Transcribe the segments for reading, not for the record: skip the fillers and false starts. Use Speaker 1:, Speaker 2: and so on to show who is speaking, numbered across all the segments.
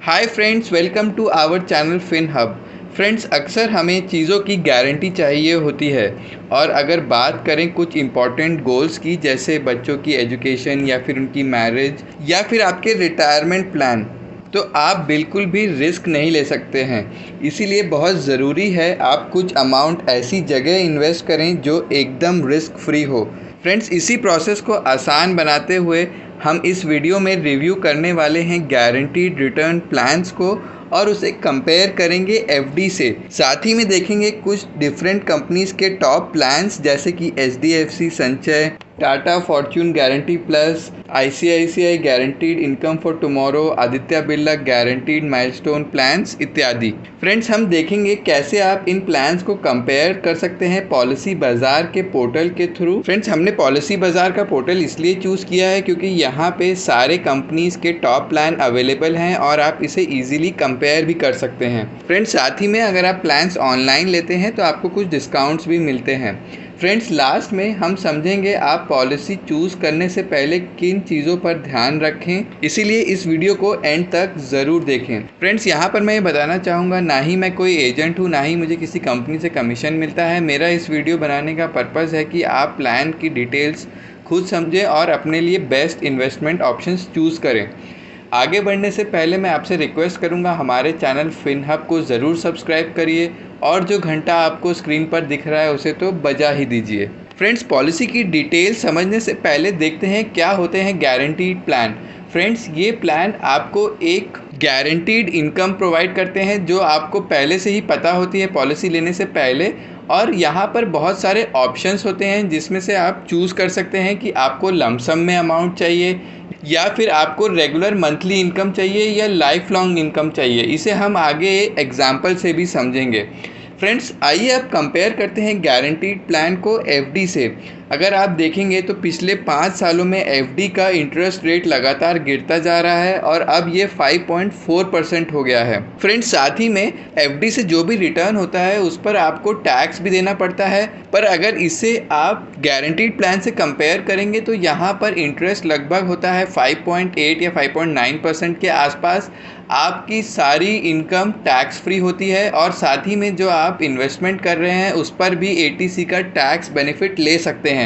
Speaker 1: Hi friends, welcome to our channel fin hub. Friends, अक्सर हमें चीज़ों की गारंटी चाहिए होती है और अगर बात करें कुछ इम्पॉर्टेंट गोल्स की, जैसे बच्चों की एजुकेशन या फिर उनकी मैरिज या फिर आपके रिटायरमेंट प्लान, तो आप बिल्कुल भी रिस्क नहीं ले सकते हैं। इसीलिए बहुत ज़रूरी है आप कुछ अमाउंट ऐसी जगह इन्वेस्ट करें जो एकदम रिस्क फ्री हो। फ्रेंड्स, इसी प्रोसेस को आसान बनाते हुए हम इस वीडियो में रिव्यू करने वाले हैं गारंटीड रिटर्न प्लान्स को और उसे कंपेयर करेंगे एफडी से। साथ ही में देखेंगे कुछ डिफरेंट कंपनीज के टॉप प्लान्स, जैसे कि एचडीएफसी संचय, Tata Fortune guarantee plus, ICICI guaranteed income for tomorrow, Aditya Birla guaranteed milestone plans इत्यादि। फ्रेंड्स, हम देखेंगे कैसे आप इन प्लान्स को कंपेयर कर सकते हैं पॉलिसी बाजार के पोर्टल के थ्रू। फ्रेंड्स, हमने पॉलिसी बाजार का पोर्टल इसलिए चूज़ किया है क्योंकि यहाँ पे सारे कंपनीज के टॉप प्लान अवेलेबल हैं और आप इसे ईजिली कंपेयर भी कर सकते हैं। फ्रेंड्स, साथ ही में अगर आप प्लान्स ऑनलाइन लेते हैं तो आपको कुछ डिस्काउंट्स भी मिलते हैं। फ्रेंड्स, लास्ट में हम समझेंगे आप पॉलिसी चूज़ करने से पहले किन चीज़ों पर ध्यान रखें, इसीलिए इस वीडियो को एंड तक ज़रूर देखें। फ्रेंड्स, यहाँ पर मैं ये बताना चाहूँगा, ना ही मैं कोई एजेंट हूँ, ना ही मुझे किसी कंपनी से कमीशन मिलता है। मेरा इस वीडियो बनाने का पर्पज़ है कि आप प्लान की डिटेल्स खुद समझें और अपने लिए बेस्ट इन्वेस्टमेंट ऑप्शंस चूज़ करें। आगे बढ़ने से पहले मैं आपसे रिक्वेस्ट करूंगा, हमारे चैनल फिन हब को ज़रूर सब्सक्राइब करिए और जो घंटा आपको स्क्रीन पर दिख रहा है उसे तो बजा ही दीजिए। फ्रेंड्स, पॉलिसी की डिटेल समझने से पहले देखते हैं क्या होते हैं गारंटीड प्लान। फ्रेंड्स, ये प्लान आपको एक गारंटीड इनकम प्रोवाइड करते हैं जो आपको पहले से ही पता होती है पॉलिसी लेने से पहले, और यहाँ पर बहुत सारे ऑप्शंस होते हैं जिसमें से आप चूज़ कर सकते हैं कि आपको लमसम में अमाउंट चाहिए या फिर आपको रेगुलर मंथली इनकम चाहिए या लाइफ लॉन्ग इनकम चाहिए। इसे हम आगे एग्जाम्पल से भी समझेंगे। फ्रेंड्स, आइए अब कंपेयर करते हैं गारंटीड प्लान को एफडी से। अगर आप देखेंगे तो पिछले 5 सालों में एफडी का इंटरेस्ट रेट लगातार गिरता जा रहा है और अब ये 5.4% हो गया है। फ्रेंड्स, साथ ही में एफडी से जो भी रिटर्न होता है उस पर आपको टैक्स भी देना पड़ता है, पर अगर इसे आप गारंटीड प्लान से कंपेयर करेंगे तो यहाँ पर इंटरेस्ट लगभग होता है 5.8 या 5.9% के आसपास। आपकी सारी इनकम टैक्स फ्री होती है और साथ ही में जो आप इन्वेस्टमेंट कर रहे हैं उस पर भी एटीसी का टैक्स बेनिफिट ले सकते हैं।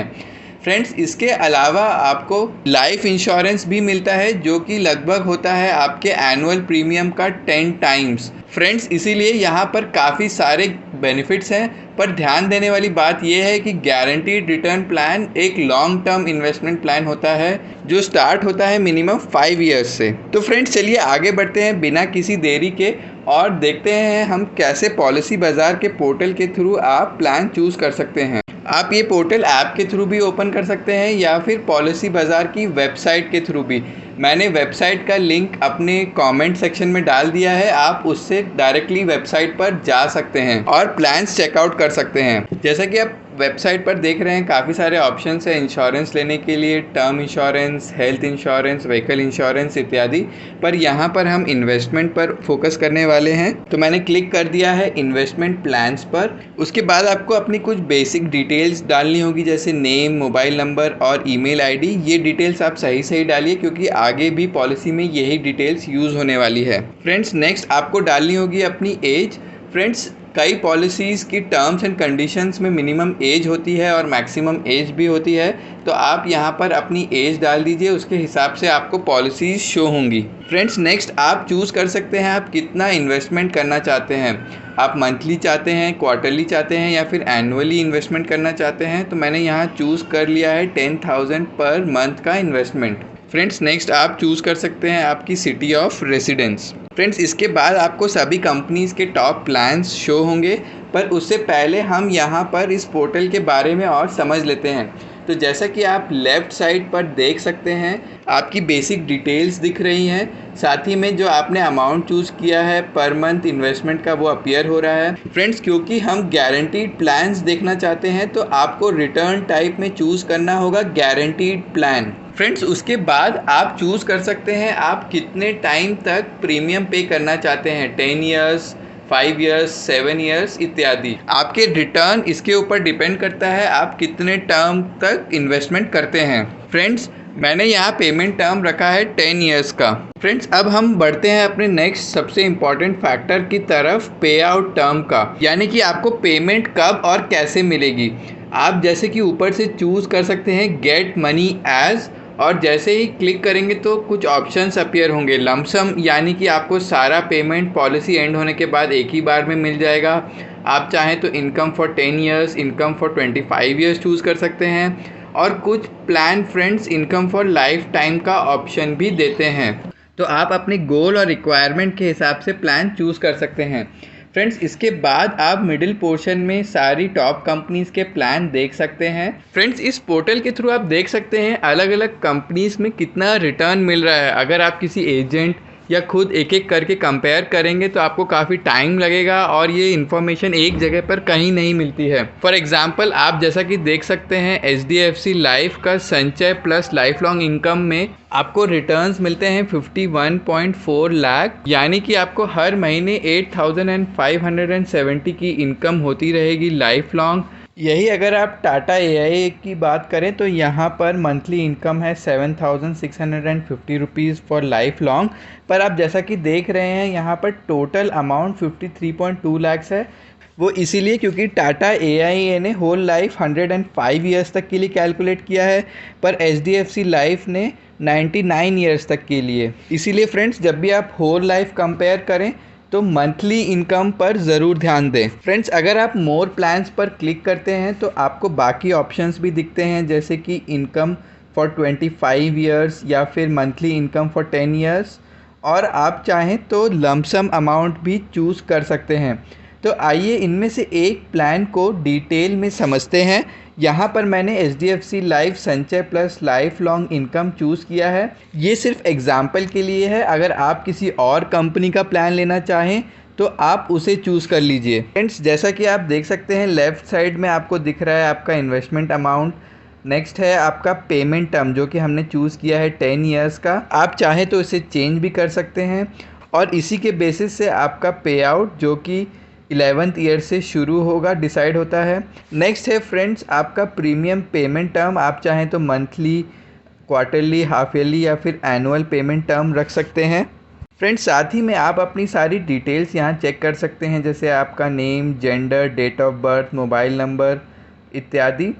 Speaker 1: फ्रेंड्स, इसके अलावा आपको लाइफ इंश्योरेंस भी मिलता है जो कि लगभग होता है आपके एनुअल प्रीमियम का 10 टाइम्स। फ्रेंड्स, इसीलिए यहाँ पर काफ़ी सारे बेनिफिट्स हैं, पर ध्यान देने वाली बात यह है कि गारंटीड रिटर्न प्लान एक लॉन्ग टर्म इन्वेस्टमेंट प्लान होता है जो स्टार्ट होता है मिनिमम 5 ईयर्स से। तो फ्रेंड्स, चलिए आगे बढ़ते हैं बिना किसी देरी के और देखते हैं हम कैसे पॉलिसी बाजार के पोर्टल के थ्रू आप प्लान चूज़ कर सकते हैं। आप ये पोर्टल ऐप के थ्रू भी ओपन कर सकते हैं या फिर पॉलिसी बाजार की वेबसाइट के थ्रू भी। मैंने वेबसाइट का लिंक अपने कमेंट सेक्शन में डाल दिया है, आप उससे डायरेक्टली वेबसाइट पर जा सकते हैं और प्लान्स चेकआउट कर सकते हैं। जैसा कि आप वेबसाइट पर देख रहे हैं, काफ़ी सारे ऑप्शंस हैं इंश्योरेंस लेने के लिए, term insurance, health insurance, vehicle insurance इत्यादि। पर यहाँ पर हम इन्वेस्टमेंट पर फोकस करने वाले हैं, तो मैंने क्लिक कर दिया है इन्वेस्टमेंट प्लान्स पर। उसके बाद आपको अपनी कुछ बेसिक डिटेल्स डालनी होगी, जैसे नेम, मोबाइल नंबर और ईमेल आईडी। ये डिटेल्स आप सही डालिए क्योंकि आगे भी पॉलिसी में यही डिटेल्स यूज़ होने वाली है। फ्रेंड्स, नेक्स्ट आपको डालनी होगी अपनी एज। फ्रेंड्स, कई पॉलिसीज़ की टर्म्स एंड कंडीशंस में मिनिमम एज होती है और मैक्सिमम एज भी होती है, तो आप यहाँ पर अपनी एज डाल दीजिए, उसके हिसाब से आपको पॉलिसीज़ शो होंगी। फ्रेंड्स, नेक्स्ट आप चूज़ कर सकते हैं आप कितना इन्वेस्टमेंट करना चाहते हैं। आप मंथली चाहते हैं, क्वार्टरली चाहते हैं या फिर एनुअली इन्वेस्टमेंट करना चाहते हैं, तो मैंने यहाँ चूज़ कर लिया है 10,000 पर मंथ का इन्वेस्टमेंट। फ्रेंड्स, नेक्स्ट आप चूज़ कर सकते हैं आपकी सिटी ऑफ रेसिडेंस। फ्रेंड्स, इसके बाद आपको सभी कंपनीज़ के टॉप प्लान्स शो होंगे, पर उससे पहले हम यहाँ पर इस पोर्टल के बारे में और समझ लेते हैं। तो जैसा कि आप लेफ़्ट साइड पर देख सकते हैं, आपकी बेसिक डिटेल्स दिख रही हैं, साथ ही में जो आपने अमाउंट चूज़ किया है पर मंथ इन्वेस्टमेंट का वो अपीयर हो रहा है। फ्रेंड्स, क्योंकि हम गारंटीड प्लान्स देखना चाहते हैं तो आपको रिटर्न टाइप में चूज़ करना होगा गारंटीड प्लान। फ्रेंड्स, उसके बाद आप चूज़ कर सकते हैं आप कितने टाइम तक प्रीमियम पे करना चाहते हैं, 10 ईयर्स, 5 ईयर्स, 7 ईयर्स इत्यादि। आपके रिटर्न इसके ऊपर डिपेंड करता है आप कितने टर्म तक इन्वेस्टमेंट करते हैं। फ्रेंड्स, मैंने यहाँ पेमेंट टर्म रखा है 10 ईयर्स का। फ्रेंड्स अब हम बढ़ते हैं अपने नेक्स्ट सबसे इम्पॉर्टेंट फैक्टर की तरफ, पे आउट टर्म का, यानी कि आपको पेमेंट कब और कैसे मिलेगी। आप जैसे कि ऊपर से चूज़ कर सकते हैं गेट मनी एज, और जैसे ही क्लिक करेंगे तो कुछ ऑप्शंस अपीयर होंगे। लमसम यानी कि आपको सारा पेमेंट पॉलिसी एंड होने के बाद एक ही बार में मिल जाएगा। आप चाहें तो income for 10 years, income for 25 years choose कर सकते हैं, और कुछ plan friends income for life time का ऑप्शन भी देते हैं। तो आप अपने गोल और रिक्वायरमेंट के हिसाब से प्लान चूज़ कर सकते हैं। फ्रेंड्स इसके बाद आप मिडिल पोर्शन में सारी टॉप कंपनीज़ के प्लान देख सकते हैं। फ्रेंड्स इस पोर्टल के थ्रू आप देख सकते हैं अलग अलग कंपनीज़ में कितना रिटर्न मिल रहा है। अगर आप किसी एजेंट या खुद एक एक करके कंपेयर करेंगे तो आपको काफ़ी टाइम लगेगा और ये इन्फॉर्मेशन एक जगह पर कहीं नहीं मिलती है। फॉर एग्जांपल आप जैसा कि देख सकते हैं HDFC लाइफ का संचय प्लस लाइफ लॉन्ग इनकम में आपको रिटर्न्स मिलते हैं 51.4 लाख, यानी कि आपको हर महीने 8,570 की इनकम होती रहेगी लाइफ लॉन्ग। यही अगर आप टाटा AIA की बात करें तो यहाँ पर मंथली इनकम है 7,650 रुपीज़ फॉर लाइफ लॉन्ग। पर आप जैसा कि देख रहे हैं यहाँ पर टोटल अमाउंट 53.2 लाख्स है। वो इसीलिए क्योंकि टाटा AIA ने होल लाइफ 105 ईयर्स तक के लिए कैलकुलेट किया है, पर HDFC लाइफ ने 99 ईयर्स तक के लिए। इसीलिए फ्रेंड्स जब भी आप होल लाइफ कंपेयर करें तो मंथली इनकम पर ज़रूर ध्यान दें। फ्रेंड्स अगर आप मोर प्लान्स पर क्लिक करते हैं तो आपको बाकी ऑप्शंस भी दिखते हैं, जैसे कि इनकम फॉर 25 ईयर्स या फिर मंथली इनकम फॉर 10 ईयर्स, और आप चाहें तो लमसम अमाउंट भी चूज़ कर सकते हैं। तो आइए इनमें से एक प्लान को डिटेल में समझते हैं। यहाँ पर मैंने HDFC लाइफ संचय plus life long income choose किया है। ये सिर्फ एग्जाम्पल के लिए है, अगर आप किसी और कंपनी का प्लान लेना चाहें तो आप उसे चूज़ कर लीजिए। फ्रेंड्स जैसा कि आप देख सकते हैं लेफ़्ट साइड में आपको दिख रहा है आपका इन्वेस्टमेंट अमाउंट। नेक्स्ट है आपका पेमेंट टर्म जो कि हमने चूज़ किया है 10 ईयर्स का। आप चाहें तो इसे चेंज भी कर सकते हैं, और इसी के बेसिस से आपका पे आउट जो कि 11th ईयर से शुरू होगा डिसाइड होता है। नेक्स्ट है फ्रेंड्स आपका प्रीमियम पेमेंट टर्म। आप चाहें तो मंथली, क्वार्टरली, हाफ ईयरली या फिर एनुअल पेमेंट टर्म रख सकते हैं। फ्रेंड्स साथ ही में आप अपनी सारी डिटेल्स यहाँ चेक कर सकते हैं, जैसे आपका name, gender, date of birth, mobile number इत्यादि।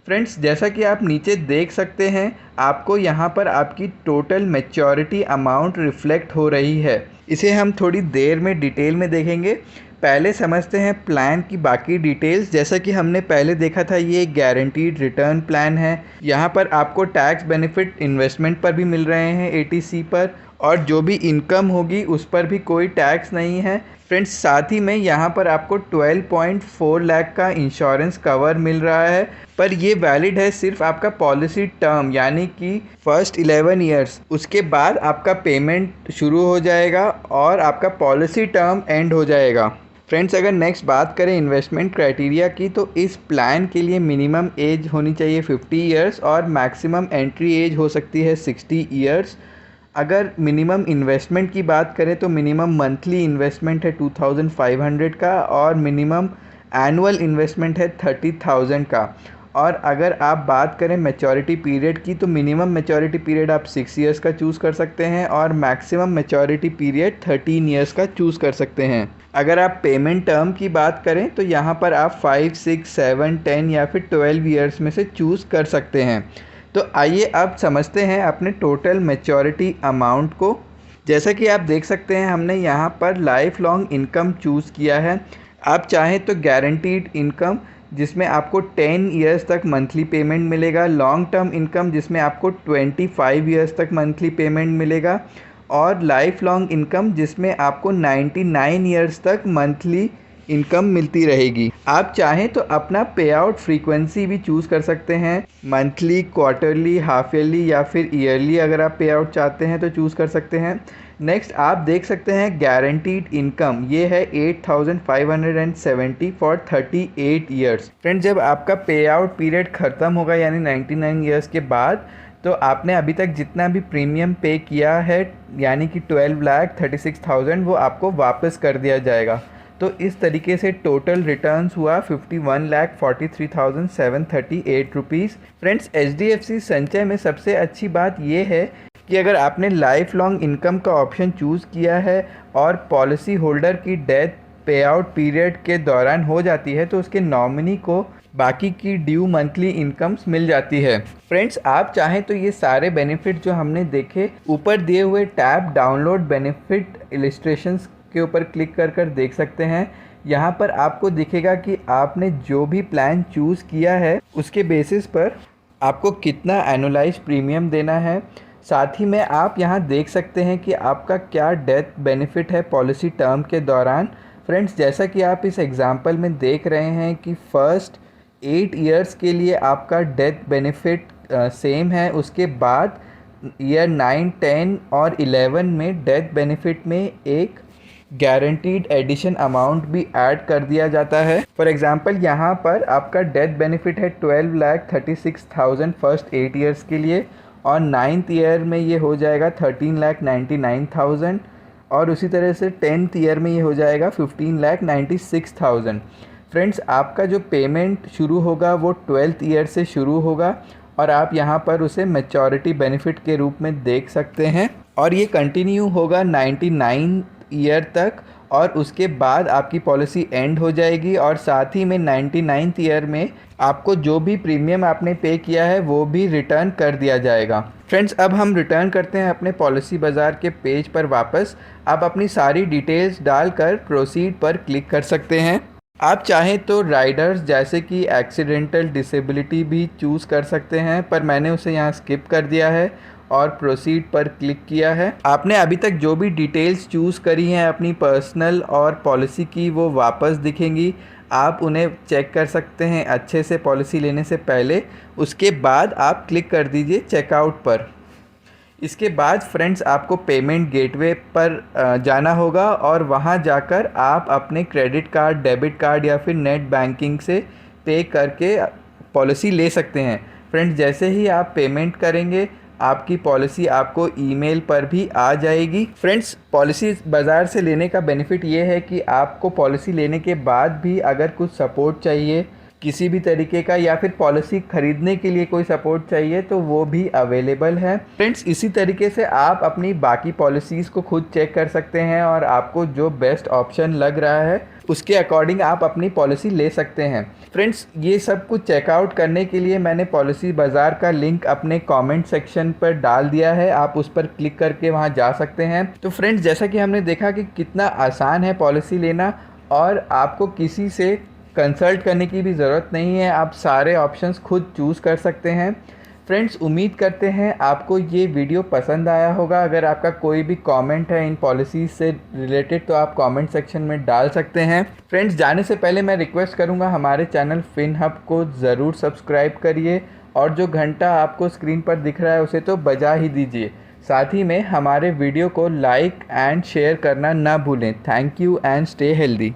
Speaker 1: फ्रेंड्स जैसा कि आप नीचे देख सकते हैं आपको यहाँ पर आपकी टोटल मैच्योरिटी अमाउंट रिफ्लेक्ट हो रही है। इसे हम थोड़ी देर में डिटेल में देखेंगे। पहले समझते हैं प्लान की बाकी डिटेल्स। जैसा कि हमने पहले देखा था ये एक गारंटीड रिटर्न प्लान है। यहाँ पर आपको टैक्स बेनिफिट इन्वेस्टमेंट पर भी मिल रहे हैं ATC पर, और जो भी इनकम होगी उस पर भी कोई टैक्स नहीं है। फ्रेंड्स साथ ही में यहाँ पर आपको 12.4 लाख का इंश्योरेंस कवर मिल रहा है, पर ये वैलिड है सिर्फ आपका पॉलिसी टर्म यानी कि फर्स्ट 11 ईयर्स। उसके बाद आपका पेमेंट शुरू हो जाएगा और आपका पॉलिसी टर्म एंड हो जाएगा। फ्रेंड्स अगर नेक्स्ट बात करें इन्वेस्टमेंट क्राइटेरिया की, तो इस प्लान के लिए मिनिमम एज होनी चाहिए 50 ईयर्स और मैक्सिमम एंट्री एज हो सकती है 60 ईयर्स। अगर मिनिमम इन्वेस्टमेंट की बात करें तो मिनिमम मंथली इन्वेस्टमेंट है 2500 का और मिनिमम एनुअल इन्वेस्टमेंट है 30,000 का। और अगर आप बात करें मैच्योरिटी पीरियड की तो मिनिमम मैच्योरिटी पीरियड आप 6 ईयर्स का चूज़ कर सकते हैं और मैक्सिमम मैच्योरिटी पीरियड 13 ईयर्स का चूज़ कर सकते हैं। अगर आप पेमेंट टर्म की बात करें तो यहाँ पर आप 5, 6, 7, 10 या फिर 12 ईयर्स में से चूज़ कर सकते हैं। तो आइए अब समझते हैं अपने टोटल मैच्योरिटी अमाउंट को। जैसा कि आप देख सकते हैं हमने यहाँ पर लाइफ लॉन्ग इनकम चूज़ किया है। आप चाहें तो गारंटीड इनकम जिसमें आपको 10 ईयर्स तक मंथली पेमेंट मिलेगा, लॉन्ग टर्म इनकम जिसमें आपको 25 ईयर्स तक मंथली पेमेंट मिलेगा, और लाइफ लॉन्ग इनकम जिसमें आपको 99 ईयर्स तक मंथली इनकम मिलती रहेगी। आप चाहें तो अपना पे आउट फ्रीक्वेंसी भी चूज़ कर सकते हैं, मंथली, क्वार्टरली, हाफ ईयरली या फिर ईयरली। अगर आप पे आउट चाहते हैं तो चूज़ कर सकते हैं। नेक्स्ट आप देख सकते हैं गारंटीड इनकम, ये है 8,570 फॉर 38 ईयर्स। फ्रेंड जब आपका पे आउट पीरियड ख़त्म होगा यानी 99 ईयर्स के बाद, तो आपने अभी तक जितना भी प्रीमियम पे किया है यानी कि 12,36,000 वो आपको वापस कर दिया जाएगा। तो इस तरीके से टोटल रिटर्न्स हुआ 51,43,738 रुपीज़। फ्रेंड्स, HDFC संचय में सबसे अच्छी बात ये है कि अगर आपने लाइफ लॉन्ग इनकम का ऑप्शन चूज़ किया है और पॉलिसी होल्डर की डेथ पे आउट पीरियड के दौरान हो जाती है तो उसके नॉमिनी को बाकी की ड्यू मंथली इनकम्स मिल जाती है। फ्रेंड्स, आप चाहें तो ये सारे बेनिफिट जो हमने देखे ऊपर दिए हुए टैब डाउनलोड बेनिफिट इलिस्ट्रेशंस के ऊपर क्लिक कर देख सकते हैं। यहाँ पर आपको दिखेगा कि आपने जो भी प्लान चूज़ किया है उसके बेसिस पर आपको कितना एनुअलाइज प्रीमियम देना है। साथ ही में आप यहाँ देख सकते हैं कि आपका क्या डेथ बेनिफिट है पॉलिसी टर्म के दौरान। फ्रेंड्स, जैसा कि आप इस एग्जांपल में देख रहे हैं कि फर्स्ट 8 ईयर्स के लिए आपका डेथ बेनिफिट सेम है, उसके बाद ईयर 9, 10 और 11 में डेथ बेनिफिट में एक गारंटीड एडिशन अमाउंट भी ऐड कर दिया जाता है। फॉर एग्जांपल, यहाँ पर आपका डेथ बेनिफिट है 12,36,000 फर्स्ट 8 ईयर्स के लिए और 9th ईयर में ये हो जाएगा 13,99,000 और उसी तरह से 10th ईयर में ये हो जाएगा 15,96,000। फ्रेंड्स, आपका जो पेमेंट शुरू होगा वो 12th ईयर से शुरू होगा और आप यहाँ पर उसे मैच्योरिटी बेनिफिट के रूप में देख सकते हैं और ये कंटिन्यू होगा 99 ईयर तक और उसके बाद आपकी पॉलिसी एंड हो जाएगी और साथ ही में 99th ईयर में आपको जो भी प्रीमियम आपने पे किया है वो भी रिटर्न कर दिया जाएगा। फ्रेंड्स, अब हम रिटर्न करते हैं अपने पॉलिसी बाज़ार के पेज पर वापस। आप अपनी सारी डिटेल्स डालकर प्रोसीड पर क्लिक कर सकते हैं। आप चाहें तो राइडर्स जैसे कि एक्सीडेंटल डिसेबिलिटी भी चूज़ कर सकते हैं, पर मैंने उसे यहाँ स्किप कर दिया है और प्रोसीड पर क्लिक किया है। आपने अभी तक जो भी डिटेल्स चूज़ करी हैं अपनी पर्सनल और पॉलिसी की वो वापस दिखेंगी। आप उन्हें चेक कर सकते हैं अच्छे से पॉलिसी लेने से पहले। उसके बाद आप क्लिक कर दीजिए चेकआउट पर। इसके बाद फ्रेंड्स, आपको पेमेंट गेटवे पर जाना होगा और वहां जाकर आप अपने क्रेडिट कार्ड, डेबिट कार्ड या फिर नेट बैंकिंग से पे करके पॉलिसी ले सकते हैं। फ्रेंड्स, जैसे ही आप पेमेंट करेंगे आपकी पॉलिसी आपको ईमेल पर भी आ जाएगी। फ्रेंड्स, पॉलिसी बाज़ार से लेने का बेनिफिट ये है कि आपको पॉलिसी लेने के बाद भी अगर कुछ सपोर्ट चाहिए किसी भी तरीके का या फिर पॉलिसी ख़रीदने के लिए कोई सपोर्ट चाहिए तो वो भी अवेलेबल है। फ्रेंड्स, इसी तरीके से आप अपनी बाकी पॉलिसीज़ को खुद चेक कर सकते हैं और आपको जो बेस्ट ऑप्शन लग रहा है उसके अकॉर्डिंग आप अपनी पॉलिसी ले सकते हैं। फ्रेंड्स, ये सब कुछ चेकआउट करने के लिए मैंने पॉलिसी बाज़ार का लिंक अपने कमेंट सेक्शन पर डाल दिया है, आप उस पर क्लिक करके वहाँ जा सकते हैं। तो फ्रेंड्स, जैसा कि हमने देखा कि कितना आसान है पॉलिसी लेना और आपको किसी से कंसल्ट करने की भी ज़रूरत नहीं है, आप सारे ऑप्शंस खुद चूज़ कर सकते हैं। फ्रेंड्स, उम्मीद करते हैं आपको ये वीडियो पसंद आया होगा। अगर आपका कोई भी कमेंट है इन पॉलिसीज़ से रिलेटेड तो आप कमेंट सेक्शन में डाल सकते हैं। फ्रेंड्स, जाने से पहले मैं रिक्वेस्ट करूंगा हमारे चैनल फिन हब को ज़रूर सब्सक्राइब करिए और जो घंटा आपको स्क्रीन पर दिख रहा है उसे तो बजा ही दीजिए। साथ ही में हमारे वीडियो को लाइक एंड शेयर करना ना भूलें। Thank you and stay healthy.